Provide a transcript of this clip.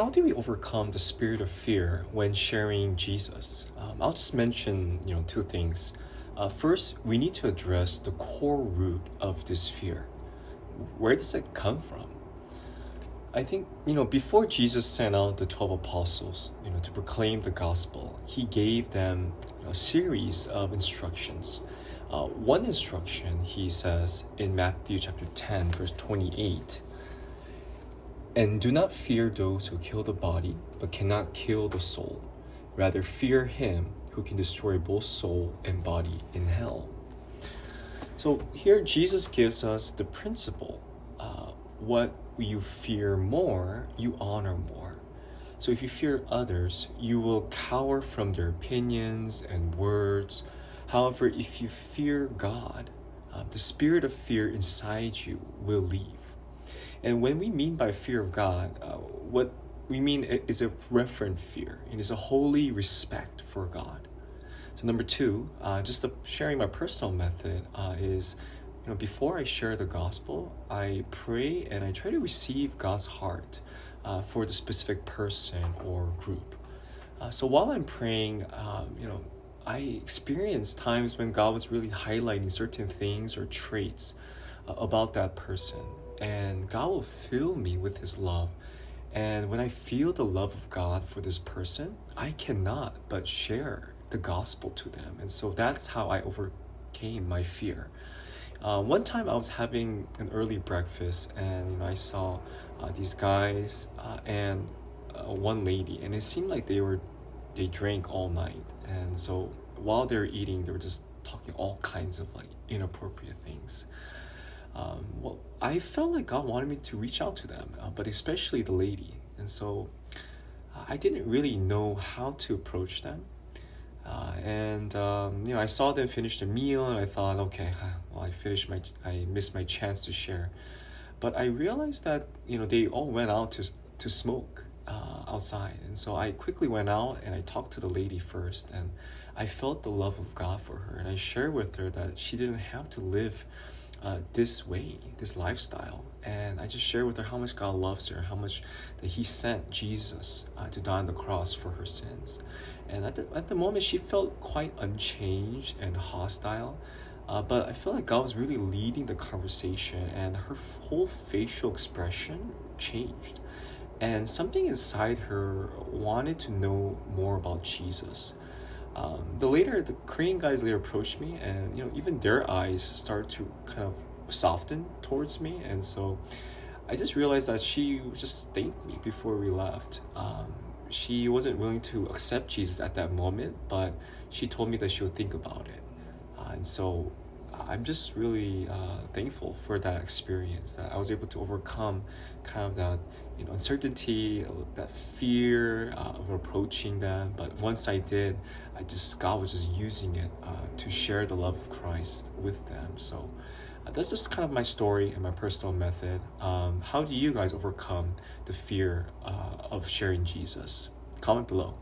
How do we overcome the spirit of fear when sharing Jesus? I'll just mention, two things. First, we need to address the core root of this fear. Where does it come from? I think, before Jesus sent out the 12 apostles, to proclaim the gospel, he gave them a series of instructions. One instruction, he says in Matthew chapter 10, verse 28, "And do not fear those who kill the body, but cannot kill the soul. Rather fear him who can destroy both soul and body in hell." So here Jesus gives us the principle. What you fear more, you honor more. So if you fear others, you will cower from their opinions and words. However, if you fear God, the spirit of fear inside you will leave. And when we mean by fear of God, what we mean is a reverent fear. It is a holy respect for God. So number two, sharing my personal method is, before I share the gospel, I pray and I try to receive God's heart for the specific person or group. So while I'm praying, I experienced times when God was really highlighting certain things or traits about that person. And God will fill me with his love. And when I feel the love of God for this person, I cannot but share the gospel to them. And so that's how I overcame my fear. One time I was having an early breakfast and I saw these guys and one lady, and it seemed like they drank all night. And so while they were eating, they were just talking all kinds of inappropriate things. I felt like God wanted me to reach out to them, but especially the lady. And so I didn't really know how to approach them. I saw them finish the meal and I thought, okay, well, I missed my chance to share. But I realized that, they all went out to smoke outside. And so I quickly went out and I talked to the lady first, and I felt the love of God for her. And I shared with her that she didn't have to live this way, this lifestyle. And I just shared with her how much God loves her, how much that he sent Jesus to die on the cross for her sins. And at the moment, she felt quite unchanged and hostile. But I felt like God was really leading the conversation, and her whole facial expression changed. And something inside her wanted to know more about Jesus. The Korean guys later approached me, and even their eyes started to kind of soften towards me. And so I just realized that she just thanked me before we left. She wasn't willing to accept Jesus at that moment, but she told me that she would think about it. And so I'm just really thankful for that experience, that I was able to overcome kind of that uncertainty, that fear of approaching them. But once I did, God was just using it to share the love of Christ with them. So that's just kind of my story and my personal method. How do you guys overcome the fear of sharing Jesus? Comment below.